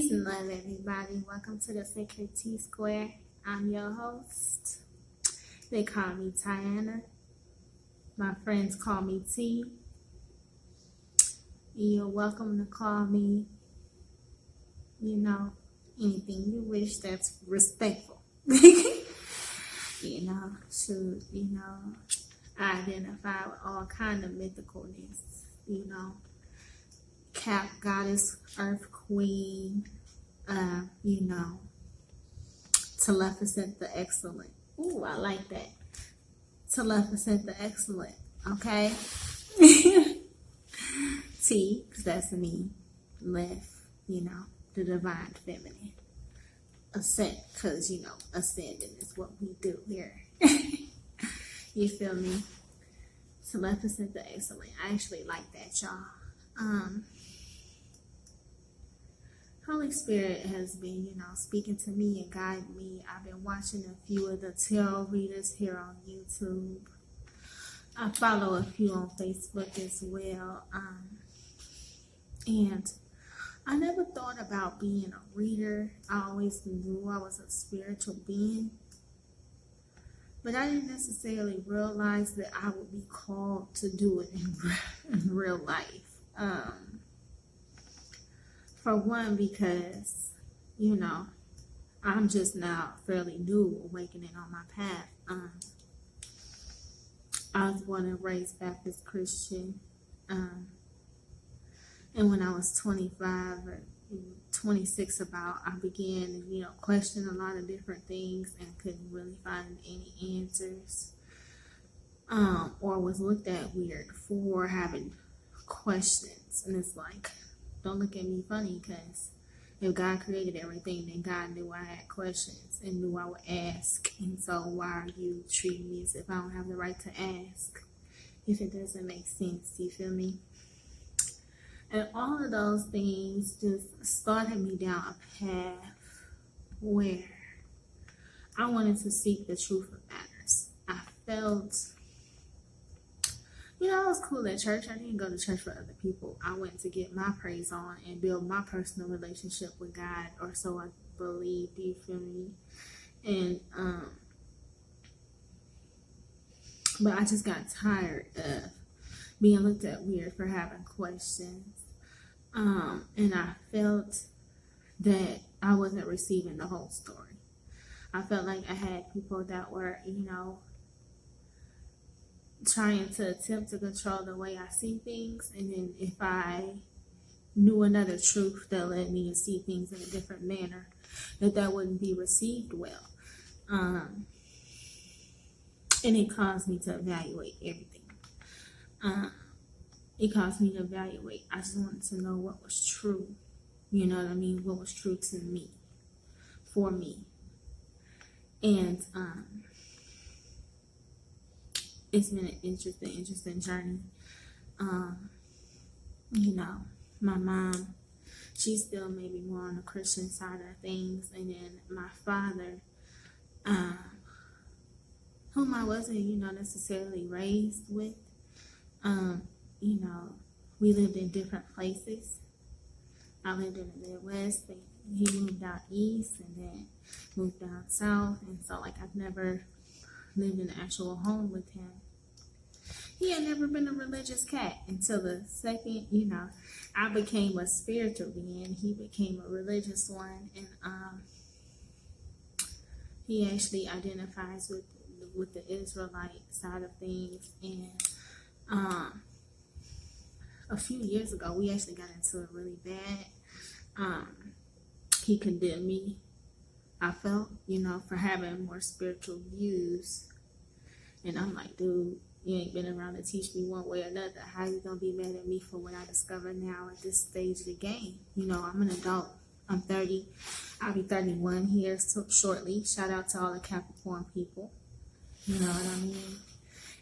Peace and love, everybody. Welcome to the Sacred T Square. I'm your host. They call me Tiana. My friends call me T. You're welcome to call me, anything you wish that's respectful. I identify with all kind of mythicalness, Cap, Goddess, Earth Queen, Telephacent the Excellent. Ooh, I like that. Telephacent the Excellent, okay? T, because that's me. Left, the Divine Feminine. Ascent, because, ascending is what we do here. You feel me? Telephacent the Excellent. I actually like that, y'all. Holy Spirit has been, speaking to me and guiding me. I've been watching a few of the tarot readers here on YouTube. I follow a few on Facebook as well. And I never thought about being a reader. I always knew I was a spiritual being. But I didn't necessarily realize that I would be called to do it in real life. For one, because, I'm just now fairly new awakening on my path. I was born and raised Baptist Christian. And when I was 25 or 26 I began to, question a lot of different things and couldn't really find any answers. Or was looked at weird for having questions. And it's like, don't look at me funny, because if God created everything, then God knew I had questions and knew I would ask. And so why are you treating me as if I don't have the right to ask if it doesn't make sense? You feel me? And all of those things just started me down a path where I wanted to seek the truth of matters. I felt, I was cool at church. I didn't go to church for other people. I went to get my praise on and build my personal relationship with God, or so I believed, you feel me? And, but I just got tired of being looked at weird for having questions. And I felt that I wasn't receiving the whole story. I felt like I had people that were, trying to attempt to control the way I see things. And then if I knew another truth that led me to see things in a different manner, that wouldn't be received well. And it caused me to evaluate everything. It caused me to evaluate. I just wanted to know what was true. You know what I mean? What was true to me, for me. And it's been an interesting journey. My mom, she's still maybe more on the Christian side of things. And then my father, whom I wasn't, necessarily raised with, we lived in different places. I lived in the Midwest. He moved out east and then moved down south. And so, I've never lived in an actual home with him. He had never been a religious cat until the second, I became a spiritual being. He became a religious one. And he actually identifies with the Israelite side of things. And a few years ago, we actually got into it really bad. He condemned me, I felt, for having more spiritual views. And I'm like, dude, you ain't been around to teach me one way or another. How you gonna be mad at me for what I discovered now at this stage of the game? I'm an adult. I'm 30. I'll be 31 here shortly. Shout out to all the Capricorn people. You know what I mean?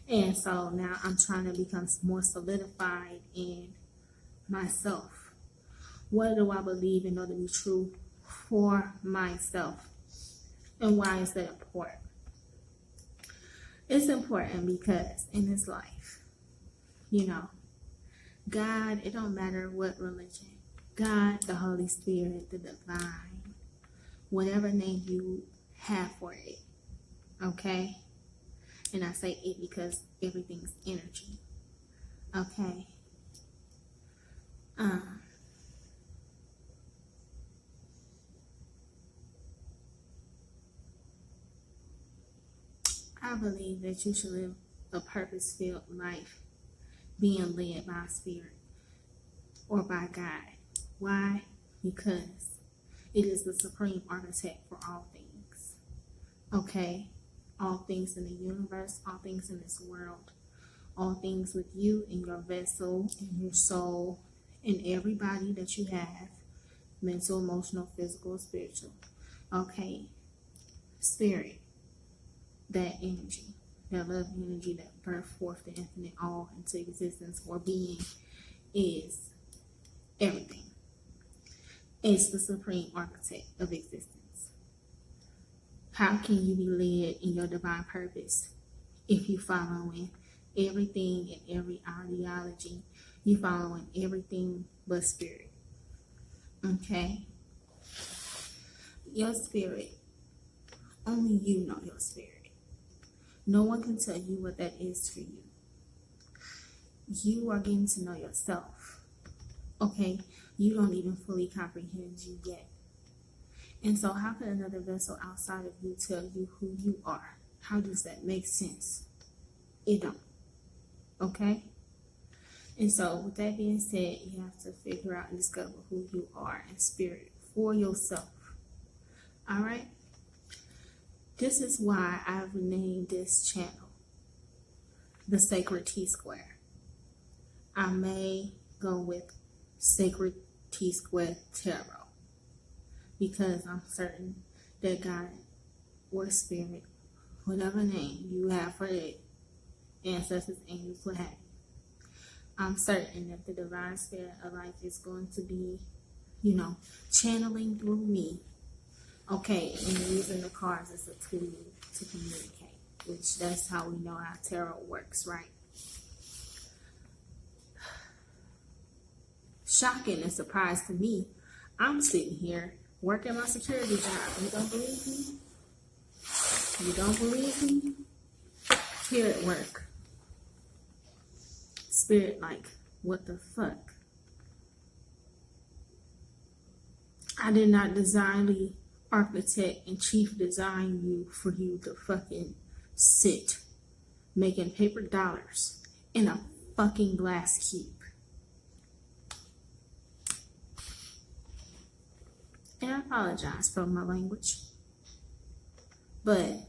And so now I'm trying to become more solidified in myself. What do I believe in order to be true for myself? And why is that important? It's important because in this life, God, it don't matter what religion. God, the Holy Spirit, the divine, whatever name you have for it, okay? And I say it because everything's energy, okay? I believe that you should live a purpose-filled life being led by Spirit or by God. Why? Because it is the supreme architect for all things. Okay? All things in the universe, all things in this world, all things with you and your vessel and your soul and everybody that you have, mental, emotional, physical, spiritual. Okay? Spirit, that energy, that love energy that birthed forth the infinite all into existence or being is everything. It's the supreme architect of existence. How can you be led in your divine purpose if you following everything and every ideology? You following everything but Spirit. Okay? Your spirit, only you know your spirit. No one can tell you what that is for you. You are getting to know yourself. Okay? You don't even fully comprehend you yet. And so how can another vessel outside of you tell you who you are? How does that make sense? It don't. Okay? And so with that being said, you have to figure out and discover who you are in spirit for yourself. All right? This is why I've named this channel the Sacred T-Square. I may go with Sacred T-Square Tarot because I'm certain that God or Spirit, whatever name you have for it, ancestors, angels, what have you, I'm certain that the divine spirit of life is going to be, channeling through me. Okay, and using the cards as a tool to communicate, which that's how we know how tarot works, right? Shocking and surprise to me. I'm sitting here working my security job. You don't believe me? You don't believe me? Here at work. Spirit like, what the fuck? I did not designly architect and chief design you for you to fucking sit making paper dollars in a fucking glass cube. And I apologize for my language. But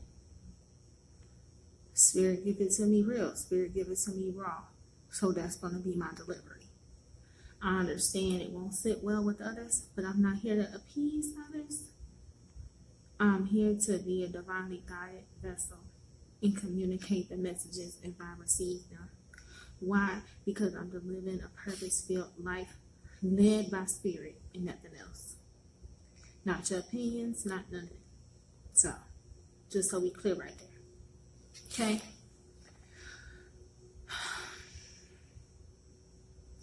Spirit give it to me real. Spirit give it to me raw. So that's going to be my delivery. I understand it won't sit well with others, but I'm not here to appease others. I'm here to be a divinely guided vessel and communicate the messages if I receive them. Why? Because I'm living a purpose-filled life led by Spirit and nothing else. Not your opinions, not none of it. So, just so we clear right there. Okay?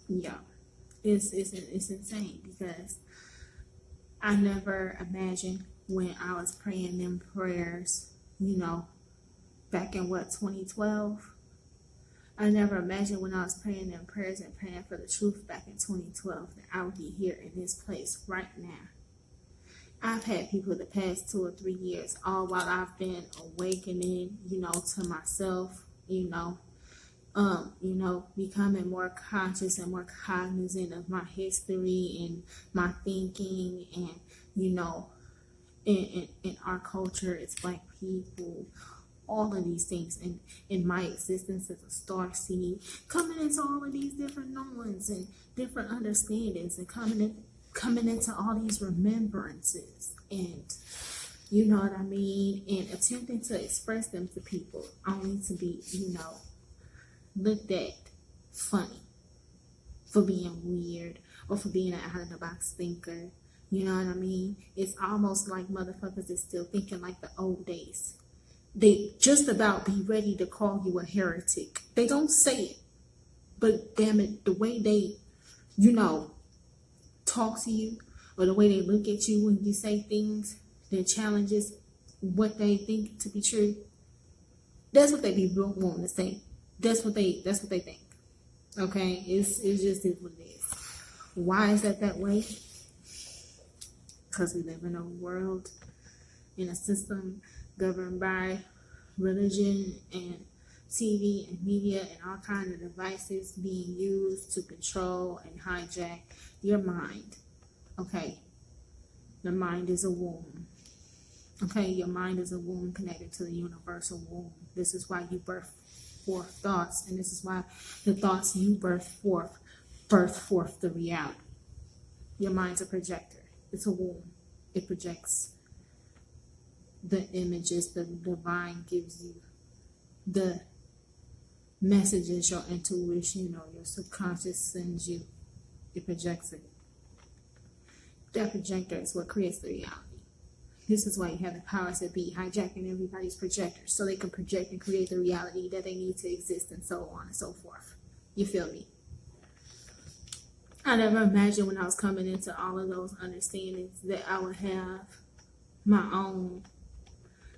Yeah. It's insane because I never imagined when I was praying them prayers, back in 2012. I never imagined when I was praying them prayers and praying for the truth back in 2012 that I would be here in this place right now. I've had people the past 2 or 3 years, all while I've been awakening, to myself, becoming more conscious and more cognizant of my history and my thinking and, in our culture, it's Black people, all of these things, and in my existence as a star seed, coming into all of these different knowings and different understandings and coming into all these remembrances and, you know what I mean, and attempting to express them to people only to be, looked at funny for being weird or for being an out-of-the-box thinker. You know what I mean? It's almost like motherfuckers is still thinking like the old days. They just about be ready to call you a heretic. They don't say it, but damn it, the way they, talk to you or the way they look at you when you say things that challenges what they think to be true, that's what they be wanting to say. That's what they think. Okay, it's just is what it is. Why is that way? Because we live in a world, in a system governed by religion and TV and media and all kinds of devices being used to control and hijack your mind. Okay, the mind is a womb. Okay, your mind is a womb connected to the universal womb. This is why you birth forth thoughts, and this is why the thoughts you birth forth the reality. Your mind's a projector. It's a womb. It projects the images the divine gives you, the messages your intuition or your subconscious sends you. It projects it. That projector is what creates the reality. This is why you have the powers that be hijacking everybody's projectors so they can project and create the reality that they need to exist, and so on and so forth. You feel me? I never imagined when I was coming into all of those understandings that I would have my own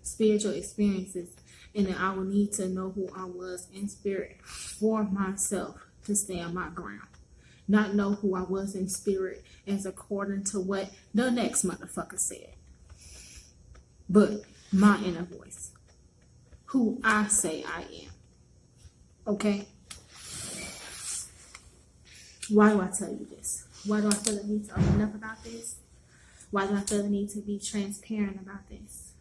spiritual experiences and that I would need to know who I was in spirit for myself to stand my ground. Not know who I was in spirit as according to what the next motherfucker said, but my inner voice, who I say I am. Okay? Why do I tell you this? Why do I feel the need to open up about this? Why do I feel the need to be transparent about this?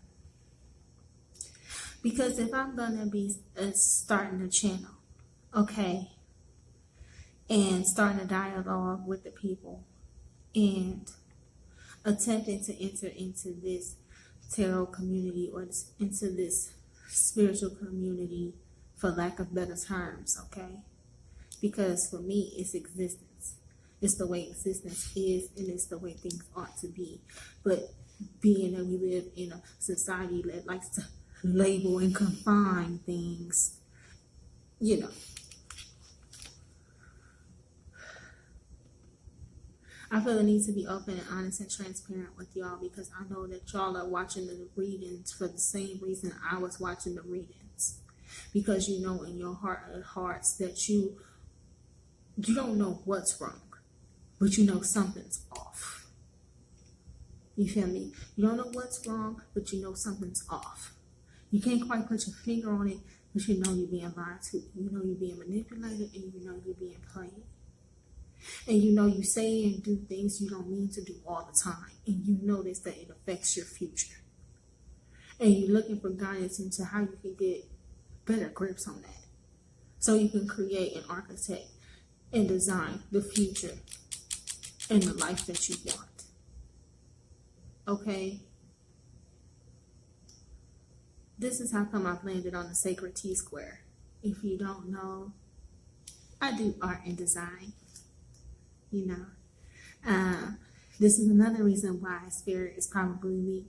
Because if I'm going to be starting a channel, okay, and starting a dialogue with the people and attempting to enter into this tarot community or into this spiritual community, for lack of better terms, okay? Because for me, it's existence. It's the way existence is, and it's the way things ought to be. But being that we live in a society that likes to label and confine things, you know, I feel the need to be open and honest and transparent with y'all, because I know that y'all are watching the readings for the same reason I was watching the readings. Because you know in your heart of hearts that you don't know what's wrong, but you know something's off. You feel me? You don't know what's wrong, but you know something's off. You can't quite put your finger on it, but you know you're being lied to. You know you're being manipulated, and you know you're being played. And you know you say and do things you don't mean to do all the time. And you notice that it affects your future. And you're looking for guidance into how you can get better grips on that. So you can create and architect and design the future and the life that you want. Okay? This is how come I've landed on the Sacred T-Square. If you don't know, I do art and design. You know, this is another reason why Spirit is probably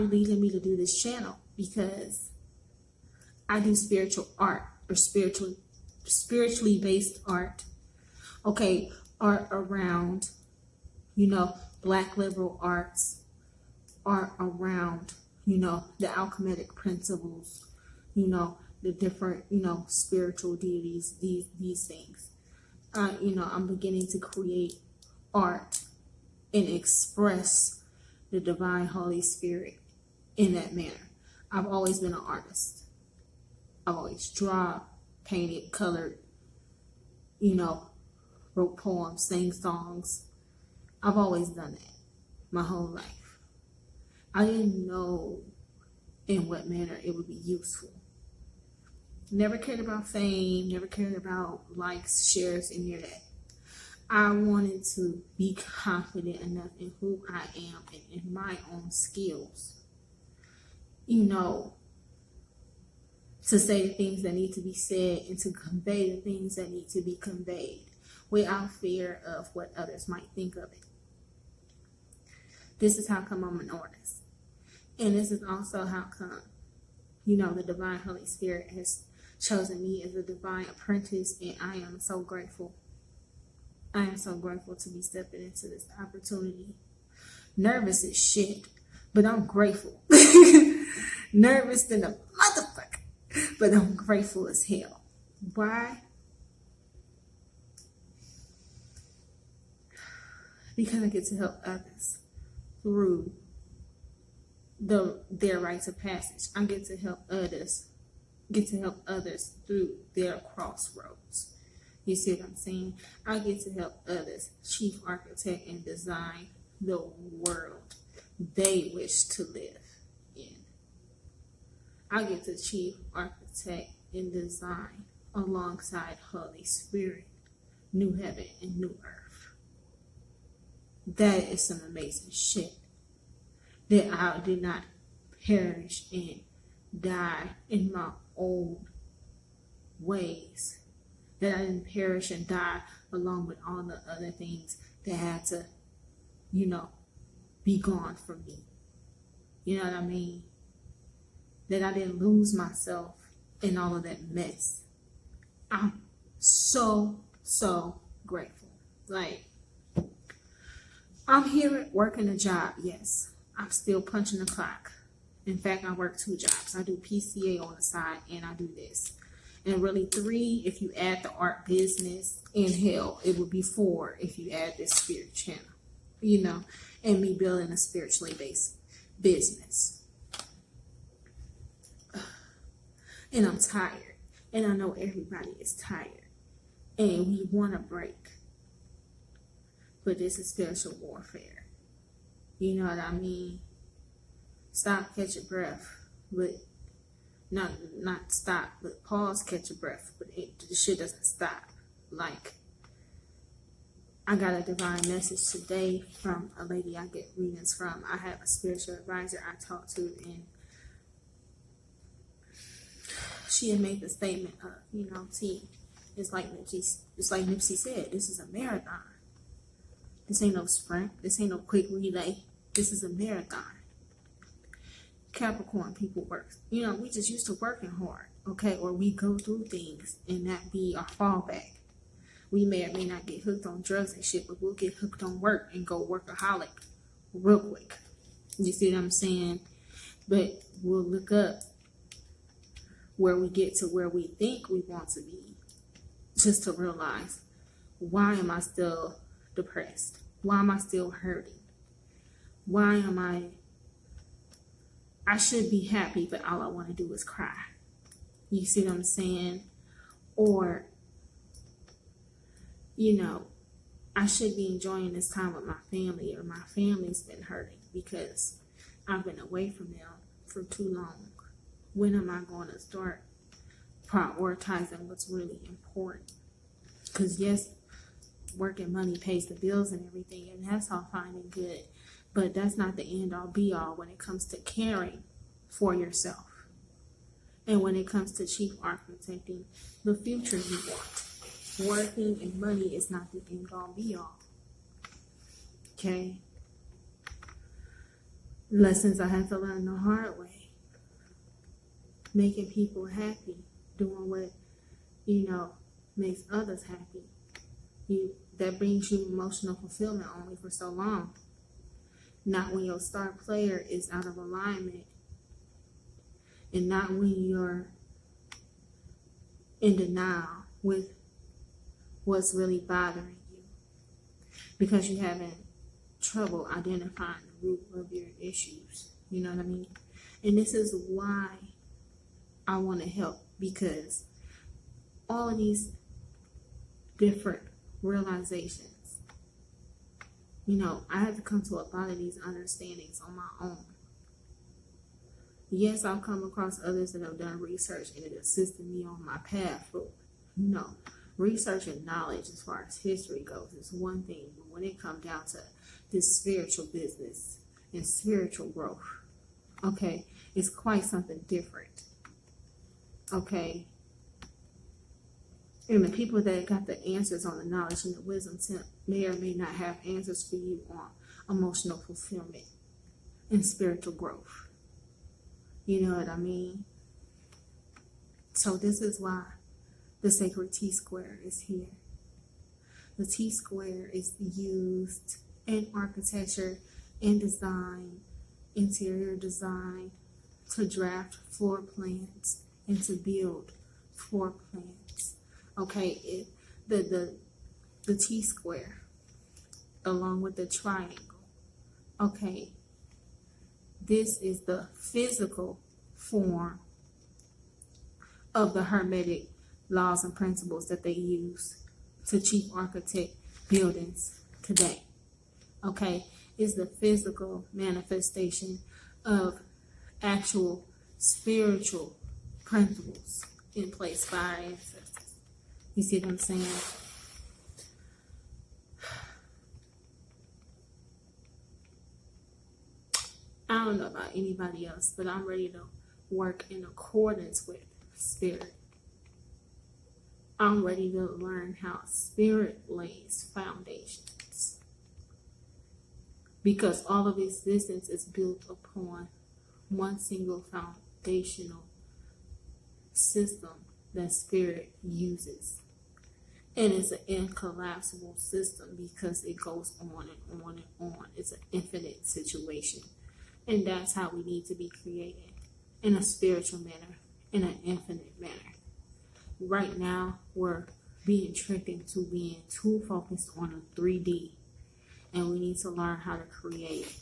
leading me to do this channel, because I do spiritual art or spiritually based art. Okay, art around, you know, Black liberal arts, art around, you know, the alchemic principles, you know, the different, you know, spiritual deities, these things. You know, I'm beginning to create art and express the divine Holy Spirit in that manner. I've always been an artist. I've always drawn, painted, colored, you know, wrote poems, sang songs. I've always done that my whole life. I didn't know in what manner it would be useful. Never cared about fame, never cared about likes, shares, any of that. I wanted to be confident enough in who I am and in my own skills, you know, to say the things that need to be said and to convey the things that need to be conveyed without fear of what others might think of it. This is how come I'm an artist. And this is also how come, you know, the divine Holy Spirit has chosen me as a divine apprentice, and I am so grateful. I am so grateful to be stepping into this opportunity. Nervous as shit, but I'm grateful. Nervous than a motherfucker, but I'm grateful as hell. Why? Because I get to help others through their rites of passage. I get to help others through their crossroads. You see what I'm saying? I get to help others chief architect and design the world they wish to live in. I get to chief architect and design alongside Holy Spirit, new heaven and new earth. That is some amazing shit. That I did not perish and die in my old ways. That I didn't perish and die along with all the other things that had to, be gone from me. You know what I mean? That I didn't lose myself in all of that mess. I'm so grateful. Like, I'm here working a job, yes. I'm still punching the clock. In fact, I work 2 jobs. I do PCA on the side and I do this. And really 3 if you add the art business, and hell, it would be 4 if you add this spirit channel, and me building a spiritually based business. And I'm tired. And I know everybody is tired. And we want a break. But this is spiritual warfare. You know what I mean? Stop, catch your breath. But not stop, but pause, catch your breath. But the shit doesn't stop. Like, I got a divine message today from a lady I get readings from. I have a spiritual advisor I talk to, and she had made the statement of, it's like Nipsey said, this is a marathon. This ain't no sprint. This ain't no quick relay. This is a marathon. Capricorn people work. We just used to working hard, okay? Or we go through things and that be our fallback. We may or may not get hooked on drugs and shit, but we'll get hooked on work and go workaholic real quick. You see what I'm saying? But we'll look up where we get to where we think we want to be, just to realize, why am I still depressed? Why am I still hurting? Why am I should be happy, but all I want to do is cry. You see what I'm saying? Or, I should be enjoying this time with my family, or my family's been hurting because I've been away from them for too long. When am I going to start prioritizing what's really important? Because yes, work and money pays the bills and everything, and that's all fine and good, but that's not the end all be all when it comes to caring for yourself, and when it comes to chief architecting the future you want. Working and money is not the end all be all. Okay? Lessons I had to learn the hard way. Making people happy, doing what makes others happy. That brings you emotional fulfillment only for so long. Not when your star player is out of alignment, and not when you're in denial with what's really bothering you, because you're having trouble identifying the root of your issues. You know what I mean? And this is why I want to help, because all of these different realizations, I have to come to a lot of these understandings on my own. Yes, I'll come across others that have done research and it assisted me on my path, but research and knowledge as far as history goes is one thing, but when it comes down to this spiritual business and spiritual growth, okay, it's quite something different. Okay? And the people that got the answers on the knowledge and the wisdom may or may not have answers for you on emotional fulfillment and spiritual growth. You know what I mean? So this is why the sacred T-square is here. The T-square is used in architecture and design, interior design, to draft floor plans and to build floor plans. Okay, the T-square along with the triangle. Okay, this is the physical form of the Hermetic laws and principles that they use to chief architect buildings today. Okay, is the physical manifestation of actual spiritual principles in place by our ancestors. You see what I'm saying? I don't know about anybody else, but I'm ready to work in accordance with spirit. I'm ready to learn how spirit lays foundations, because all of existence is built upon one single foundational system that spirit uses. And it's an incollapsible system because it goes on and on and on. It's an infinite situation. And that's how we need to be created, in a spiritual manner, in an infinite manner. Right now, we're being tricked into being too focused on a 3D. And we need to learn how to create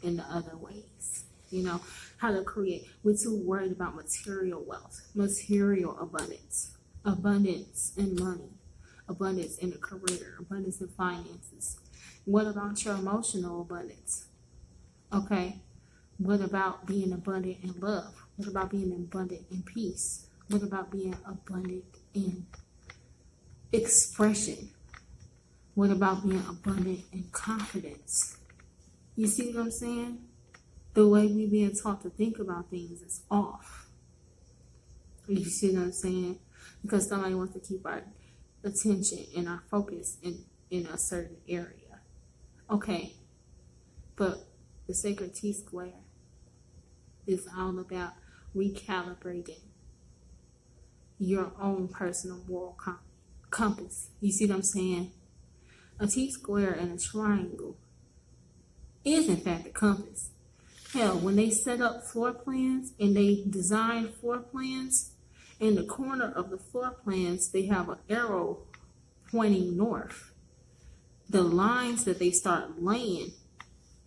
in the other ways. You know, how to create. We're too worried about material wealth, material abundance, abundance in money, abundance in a career, abundance in finances. What about your emotional abundance? Okay. What about being abundant in love? What about being abundant in peace? What about being abundant in expression? What about being abundant in confidence? You see what I'm saying? The way we're being taught to think about things is off. You see what I'm saying? Because somebody wants to keep our attention and our focus in a certain area. Okay. But the sacred T-square is all about recalibrating your own personal moral compass. You see what I'm saying? A T-square and a triangle is in fact a compass. Hell, when they set up floor plans and they design floor plans, in the corner of the floor plans, they have an arrow pointing north. The lines that they start laying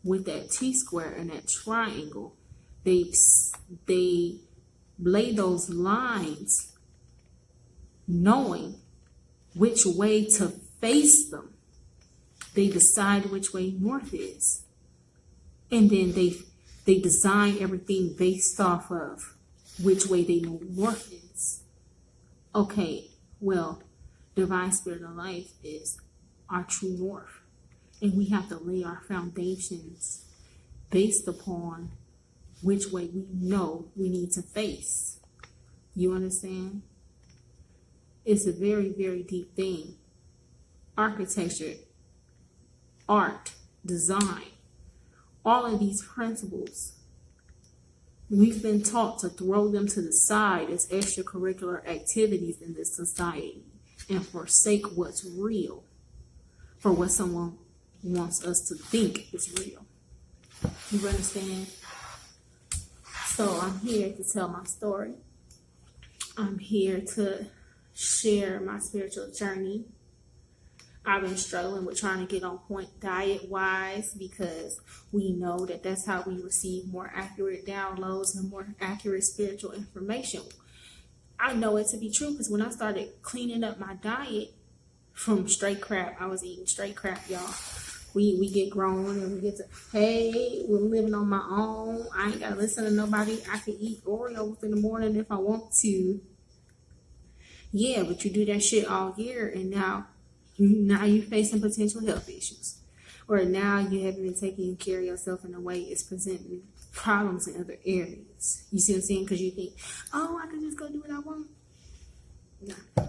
with that T-square and that triangle, they lay those lines knowing which way to face them. They decide which way north is. And then they design everything based off of which way they know north is. Okay, well, divine spirit of life is our true north. And we have to lay our foundations based upon which way we know we need to face. You understand? It's a very, very deep thing. Architecture, art, design, all of these principles, we've been taught to throw them to the side as extracurricular activities in this society and forsake what's real for what someone wants us to think is real. You understand? So I'm here to tell my story. I'm here to share my spiritual journey. I've been struggling with trying to get on point diet-wise because we know that that's how we receive more accurate downloads and more accurate spiritual information. I know it to be true because when I started cleaning up my diet from straight crap, I was eating straight crap, y'all. We get grown and we get to, hey, we're living on my own. I ain't got to listen to nobody. I can eat Oreos in the morning if I want to. Yeah, but you do that shit all year and now you're facing potential health issues. Or now you haven't been taking care of yourself in a way it's presenting problems in other areas. You see what I'm saying? Because you think, oh, I can just go do what I want. Nah.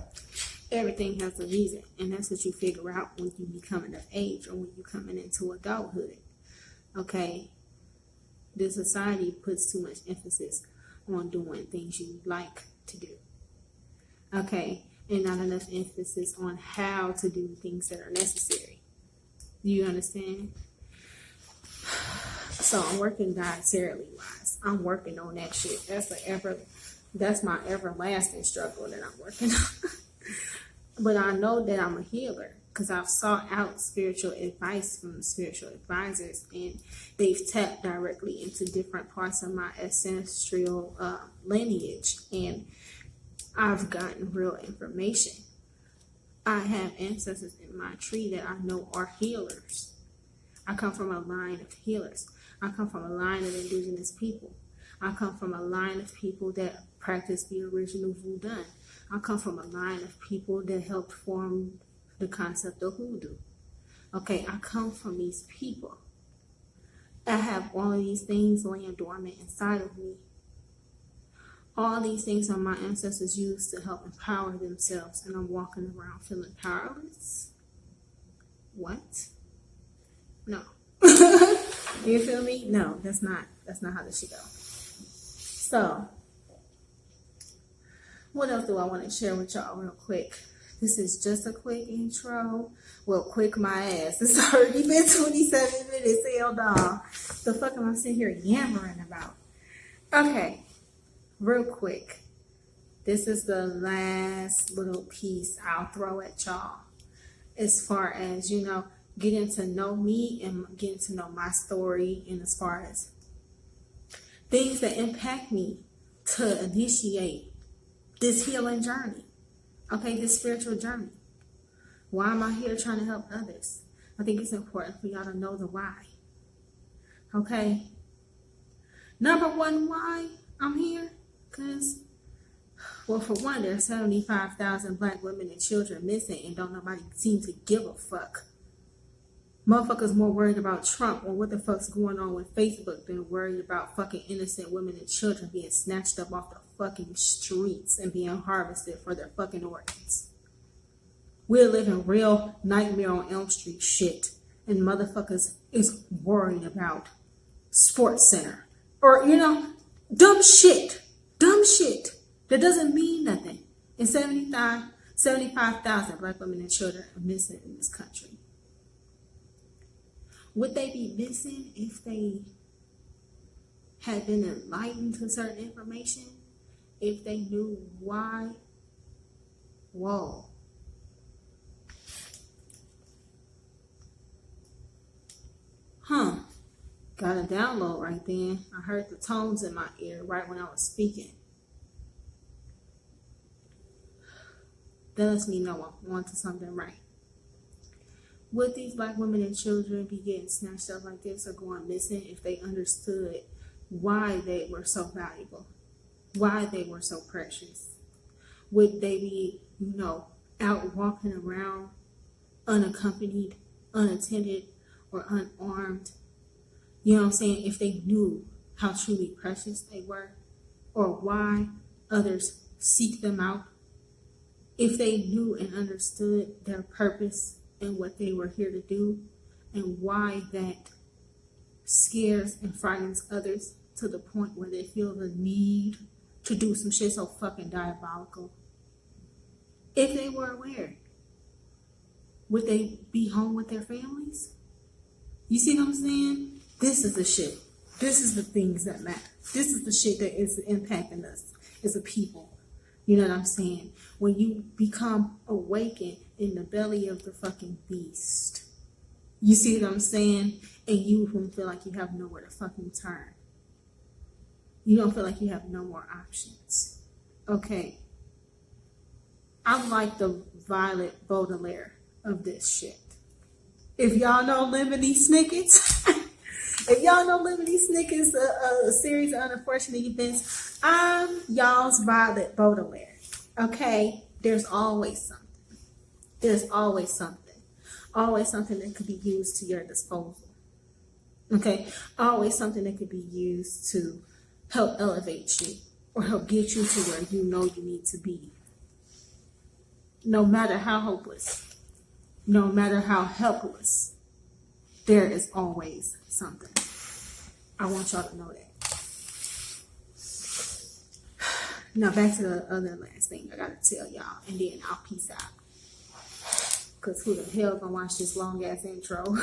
Everything has a reason, and that's what you figure out when you becoming of age or when you're coming into adulthood. Okay, the society puts too much emphasis on doing things you like to do. Okay, and not enough emphasis on how to do things that are necessary. Do you understand? So I'm working dietarily wise. I'm working on that shit. That's my everlasting struggle that I'm working on. But I know that I'm a healer because I've sought out spiritual advice from spiritual advisors, and they've tapped directly into different parts of my ancestral lineage, and I've gotten real information. I have ancestors in my tree that I know are healers. I come from a line of healers. I come from a line of indigenous people. I come from a line of people that practice the original voodoo. I come from a line of people that helped form the concept of hoodoo. Okay, I come from these people. I have all of these things laying dormant inside of me. All these things are my ancestors used to help empower themselves, and I'm walking around feeling powerless. What? No. You feel me? No, that's not how this should go. So, what else do I want to share with y'all real quick? This is just a quick intro. Well, quick my ass. It's already been 27 minutes. Hell no. The fuck am I sitting here yammering about? Okay, real quick. This is the last little piece I'll throw at y'all. As far as, getting to know me and getting to know my story, and as far as things that impact me to initiate this healing journey, okay, this spiritual journey. Why am I here trying to help others? I think it's important for y'all to know the why, okay? Number one, why I'm here, because, well, for one, there's 75,000 black women and children missing, and don't nobody seem to give a fuck. Motherfuckers more worried about Trump or what the fuck's going on with Facebook than worried about fucking innocent women and children being snatched up off the fucking streets and being harvested for their fucking organs. We're living real Nightmare on Elm Street shit, and motherfuckers is worried about Sports Center or, dumb shit that doesn't mean nothing. And 75,000 black women and children are missing in this country. Would they be missing if they had been enlightened to certain information? If they knew why? Whoa. Got a download right then. I heard the tones in my ear right when I was speaking. That lets me know I'm onto something right. Would these black women and children be getting snatched up like this or going missing if they understood why they were so valuable, why they were so precious? Would they be, out walking around unaccompanied, unattended, or unarmed? You know what I'm saying? If they knew how truly precious they were, or why others seek them out, if they knew and understood their purpose and what they were here to do, and why that scares and frightens others to the point where they feel the need to do some shit so fucking diabolical. If they were aware, would they be home with their families? You see what I'm saying? This is the shit. This is the things that matter. This is the shit that is impacting us as a people. You know what I'm saying? When you become awakened in the belly of the fucking beast. You see what I'm saying? And you don't feel like you have nowhere to fucking turn. You don't feel like you have no more options. Okay. I'm like the Violet Baudelaire of this shit. If y'all know Lemony Snickets, a series of unfortunate events, I'm y'all's Violet Baudelaire. Okay? There's always something. There's always something. Always something that could be used to your disposal. Okay? Always something that could be used to help elevate you or help get you to where you know you need to be. No matter how hopeless, no matter how helpless, there is always something. I want y'all to know that. Now back to the other last thing I gotta tell y'all, and then I'll peace out. Cause who the hell gonna watch this long ass intro?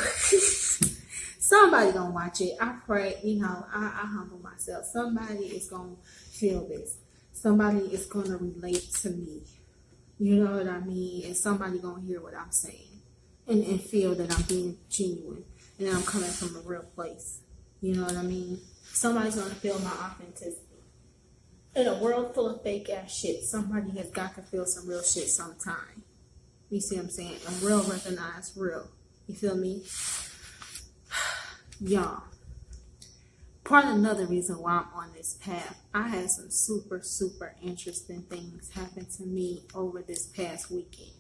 Somebody gonna watch it. I pray, I humble myself. Somebody is gonna feel this. Somebody is gonna relate to me. You know what I mean? And somebody gonna hear what I'm saying and feel that I'm being genuine and that I'm coming from a real place. You know what I mean? Somebody's gonna feel my authenticity. In a world full of fake ass shit, somebody has got to feel some real shit sometime. You see what I'm saying? And real recognize real. You feel me? Y'all. Part of another reason why I'm on this path, I had some super, super interesting things happen to me over this past weekend.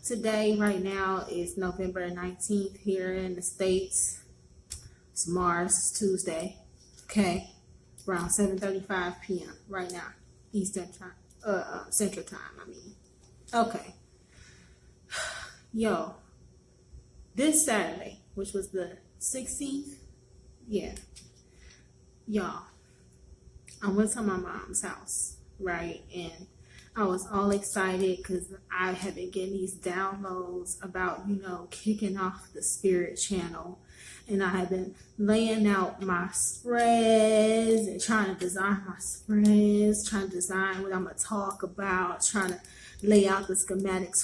Today, right now, is November 19th here in the States. It's Mars, Tuesday. Okay? Around 7:35 p.m. right now. Eastern time. Central time, I mean. Okay. Yo. This Saturday, which was the 16th, yeah. Y'all, I went to my mom's house, right? And I was all excited because I had been getting these downloads about, kicking off the spirit channel. And I had been laying out my spreads and trying to design my spreads, trying to design what I'm going to talk about, trying to lay out the schematics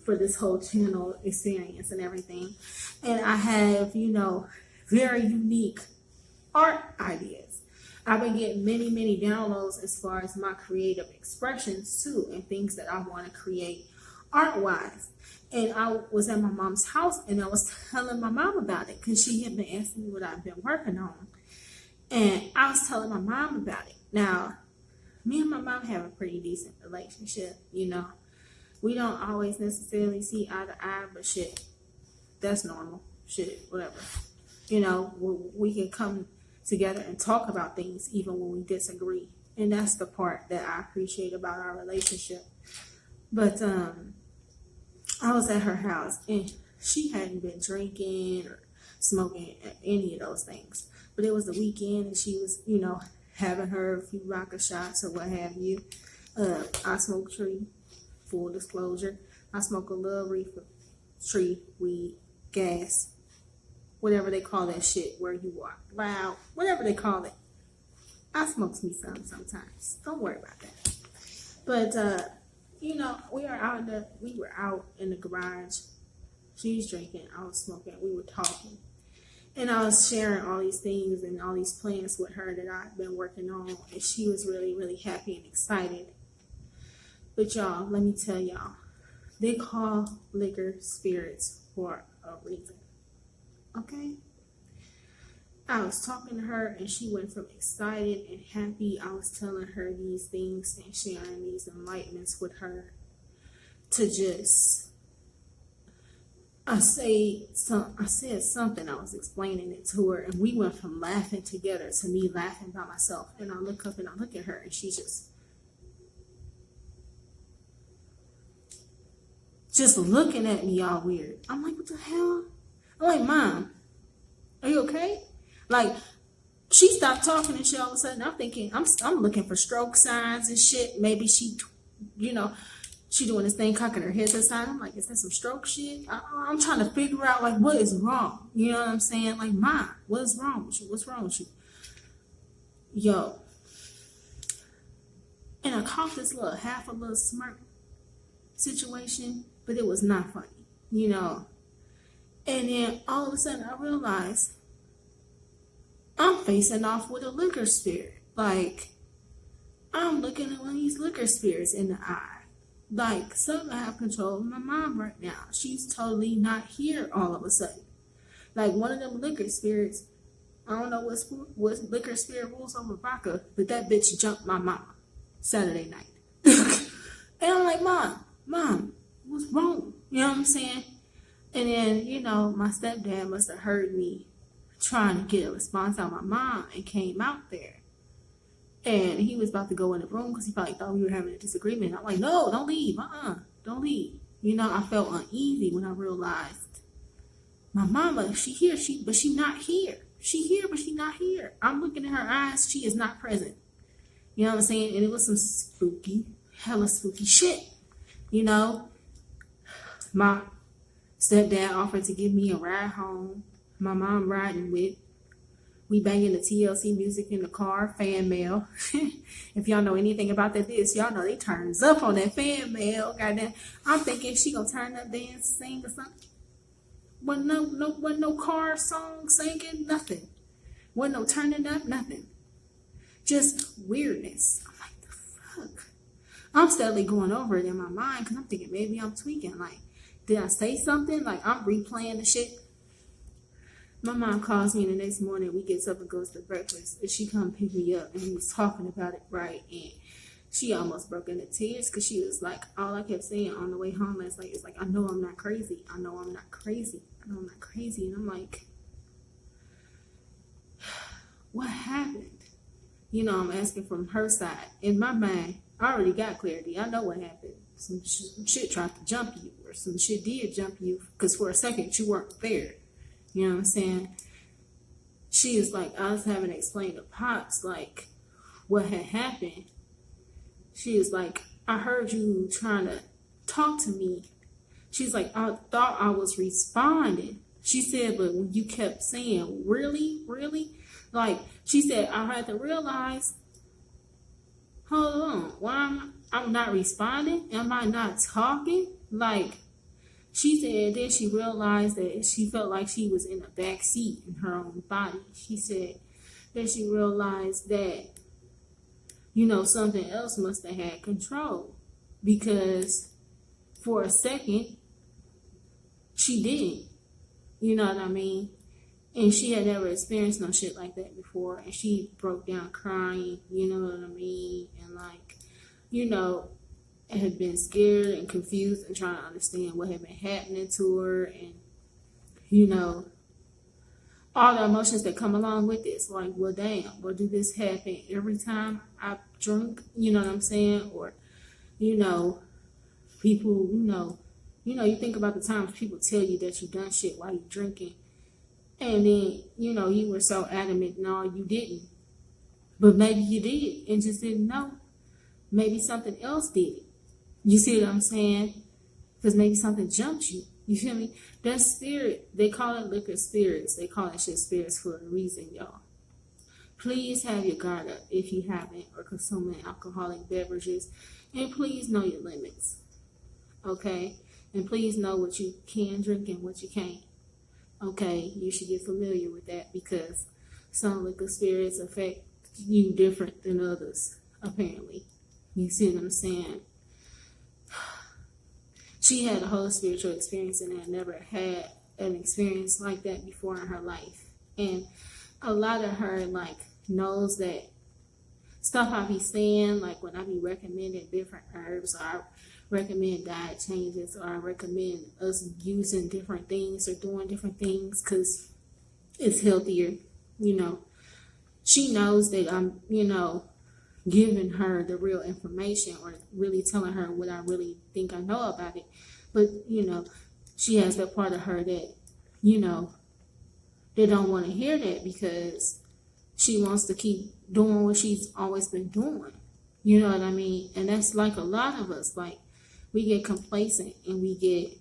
for this whole channel experience and everything. And I have, very unique art ideas. I've been getting many, many downloads as far as my creative expressions too, and things that I want to create art-wise. And I was at my mom's house and I was telling my mom about it because she had been asking me what I've been working on. And I was telling my mom about it. Now, me and my mom have a pretty decent relationship, We don't always necessarily see eye to eye, but shit, that's normal. Shit, whatever. We can come together and talk about things even when we disagree. And that's the part that I appreciate about our relationship. But I was at her house and she hadn't been drinking or smoking any of those things. But it was the weekend and she was, having her a few vodka shots or what have you. I smoke tree, full disclosure. I smoke a little reefer, tree, weed, gas, whatever they call that shit where you walk loud, whatever they call it. I smoke me some sometimes. Don't worry about that. But we were out in the garage. She was drinking, I was smoking, we were talking. And I was sharing all these things and all these plans with her that I've been working on, and she was really, really happy and excited. But y'all, let me tell y'all, they call liquor spirits for a reason. Okay? I was talking to her and she went from excited and happy. I was telling her these things and sharing these enlightenments with her to just, I said something, I was explaining it to her, and we went from laughing together to me laughing by myself. And I look up and I look at her and she's just looking at me all weird. I'm like, what the hell? I'm like, Mom, are you okay? Like, she stopped talking and shit all of a sudden. I'm thinking, I'm looking for stroke signs and shit. Maybe she, she doing this thing, cocking her head to the side. I'm like, is that some stroke shit? I'm trying to figure out, like, what is wrong? You know what I'm saying? Like, Mom, what is wrong with you? What's wrong with you? Yo. And I caught this half a little smirk situation, but it was not funny, And then all of a sudden I realized I'm facing off with a liquor spirit. Like, I'm looking at one of these liquor spirits in the eye. Like, something I have control of my mom right now. She's totally not here all of a sudden. Like, one of them liquor spirits, I don't know what liquor spirit rules over vodka, but that bitch jumped my mama Saturday night. And I'm like, Mom, what's wrong? You know what I'm saying? And then, my stepdad must have heard me trying to get a response out of my mom and came out there. And he was about to go in the room because he probably thought we were having a disagreement. I'm like, no, don't leave. Don't leave. I felt uneasy when I realized my mama, she here, but she not here. She here, but she not here. I'm looking at her eyes. She is not present. You know what I'm saying? And it was some hella spooky shit. You know, my stepdad offered to give me a ride home. My mom riding with. We banging the TLC music in the car, fan mail. If y'all know anything about that disc, y'all know they turns up on that fan mail. Goddamn, I'm thinking she gonna turn up, dance, sing or something. Wasn't no car song singing, nothing. Wasn't no turning up, nothing. Just weirdness. I'm like, the fuck? I'm steadily going over it in my mind because I'm thinking maybe I'm tweaking. Like, did I say something? Like, I'm replaying the shit. My mom calls me the next morning. We get up and goes to breakfast. And she come pick me up and we was talking about it, right? And she almost broke into tears because she was like, all I kept saying on the way home last night is like, I know I'm not crazy. I know I'm not crazy. I know I'm not crazy. And I'm like, what happened? You know, I'm asking from her side. In my mind, I already got clarity. I know what happened. Some shit tried to jump you, or some shit did jump you because for a second you weren't there. You know what I'm saying? She is like, I was having to explain to Pops, like, what had happened. She is like, I heard you trying to talk to me. She's like, I thought I was responding. She said, but when you kept saying, really? Like, she said, I had to realize, hold on, why I'm not responding? Am I not talking? Like, she said, then she realized that she felt like she was in a back seat in her own body. She said, then she realized that, you know, something else must have had control. Because for a second, she didn't. You know what I mean? And she had never experienced no shit like that before. And she broke down crying, you know what I mean? And like, you know, had been scared and confused and trying to understand what had been happening to her. And, you know, all the emotions that come along with this. Like, well, damn, well, do this happen every time I drink? You know what I'm saying? Or, you know, people, you think about the times people tell you that you done shit while you drinking. And then, you know, you were so adamant, no, you didn't. But maybe you did and just didn't know. Maybe something else did. You see what I'm saying? Because maybe something jumped you. You feel me? That spirit, they call it liquor spirits. They call it shit spirits for a reason, y'all. Please have your guard up if you haven't or consuming alcoholic beverages. And please know your limits. Okay? And please know what you can drink and what you can't. Okay? You should get familiar with that because some liquor spirits affect you different than others, apparently. You see what I'm saying? She had a whole spiritual experience and had never had an experience like that before in her life. And a lot of her, like, knows that stuff I be saying, like when I be recommending different herbs, or I recommend diet changes, or I recommend us using different things or doing different things because it's healthier, you know. She knows that I'm, you know, giving her the real information or really telling her what I really think I know about it. But, you know, she has that part of her that, you know, they don't want to hear that because she wants to keep doing what she's always been doing. You know what I mean? And that's like a lot of us. Like, we get complacent and we get,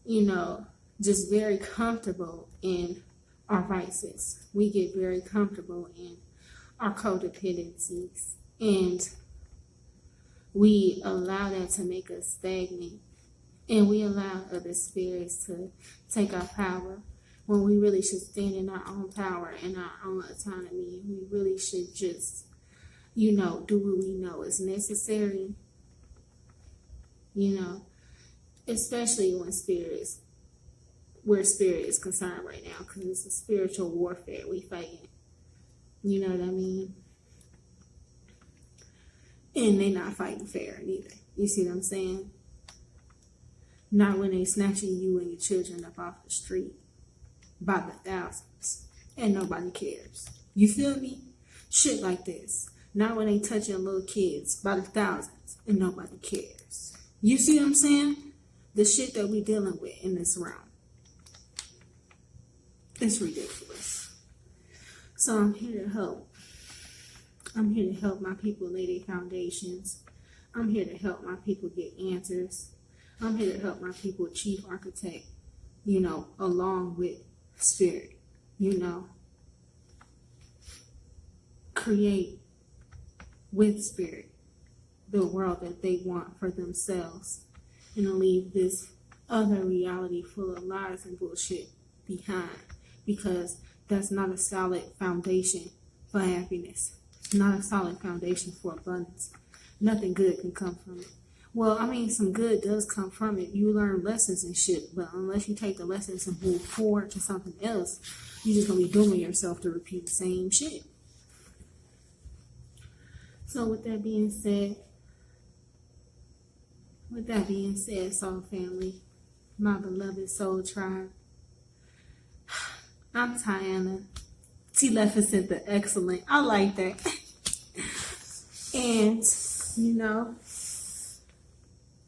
you know, just very comfortable in our vices. We get very comfortable in our codependencies, and we allow that to make us stagnant, and we allow other spirits to take our power when we really should stand in our own power and our own autonomy. We really should just, you know, do what we know is necessary, you know, especially when where spirit is concerned right now, because it's a spiritual warfare we fighting. You know what I mean? And they not fighting fair neither. You see what I'm saying? Not when they snatching you and your children up off the street by the thousands and nobody cares. You feel me? Shit like this. Not when they touching little kids by the thousands and nobody cares. You see what I'm saying? The shit that we dealing with in this realm. It's ridiculous. So I'm here to help. I'm here to help my people lay their foundations. I'm here to help my people get answers. I'm here to help my people chief architect, along with spirit, create with spirit the world that they want for themselves, and to leave this other reality full of lies and bullshit behind, because that's not a solid foundation for happiness. It's not a solid foundation for abundance. Nothing good can come from it. Well, some good does come from it. You learn lessons and shit, but unless you take the lessons and move forward to something else, you're just going to be dooming yourself to repeat the same shit. So with that being said, Soul Family, my beloved Soul Tribe, I'm Tiana T. Leficent the Excellent. I like that. And,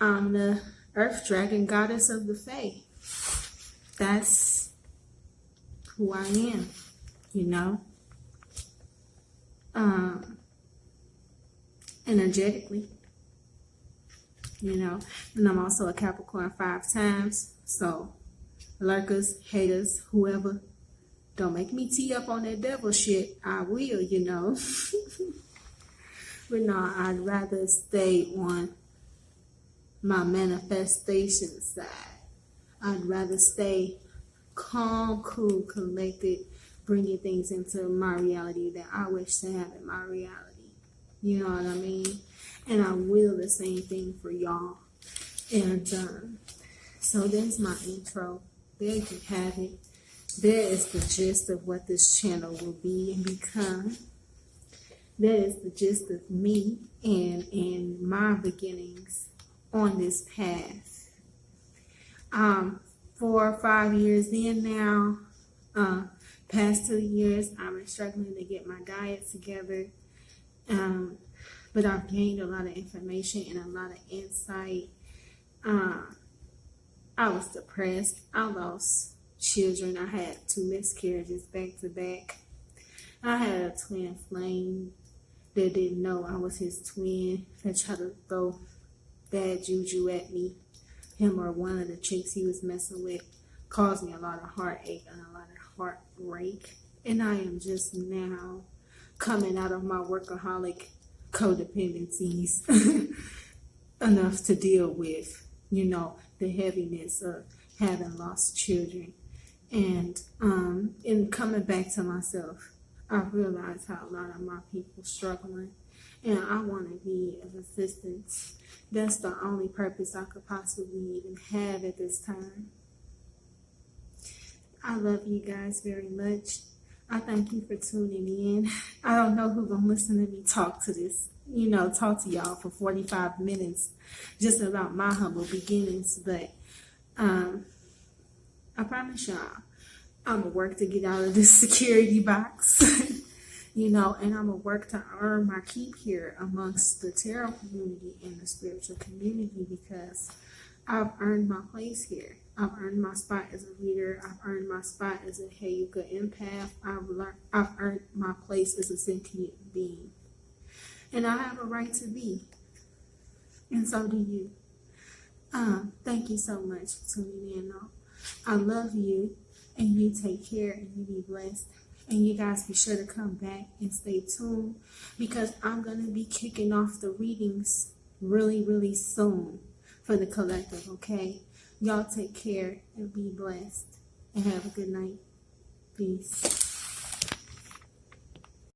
I'm the Earth Dragon Goddess of the Fae. That's who I am, energetically, and I'm also a Capricorn 5 times. So, lurkers, haters, whoever, don't make me tee up on that devil shit. I will, But no, I'd rather stay on my manifestation side. I'd rather stay calm, cool, collected, bringing things into my reality that I wish to have in my reality. You know what I mean? And I will the same thing for y'all. And so there's my intro. There you have it. There is the gist of what this channel will be and become. That is the gist of me and my beginnings on this path. 4 or 5 years in now, past 2 years, I've been struggling to get my diet together. But I've gained a lot of information and a lot of insight. I was depressed. I lost children. I had 2 miscarriages back to back. I had a twin flame that didn't know I was his twin, that tried to throw bad juju at me. Him or one of the chicks he was messing with caused me a lot of heartache and a lot of heartbreak. And I am just now coming out of my workaholic codependencies enough to deal with, the heaviness of having lost children. And in coming back to myself, I realized how a lot of my people struggling, and I want to be of assistance. That's the only purpose I could possibly even have at this time. I love you guys very much. I thank you for tuning in. I don't know who's going to listen to me talk to this, talk to y'all for 45 minutes just about my humble beginnings. But I promise y'all, I'm going to work to get out of this security box, and I'm going to work to earn my keep here amongst the tarot community and the spiritual community, because I've earned my place here. I've earned my spot as a reader. I've earned my spot as a Heyuka empath. I've earned my place as a sentient being. And I have a right to be. And so do you. Thank you so much for tuning in. I love you. And you take care and you be blessed. And you guys be sure to come back and stay tuned, because I'm going to be kicking off the readings really, really soon for the collective, okay? Y'all take care and be blessed. And have a good night. Peace.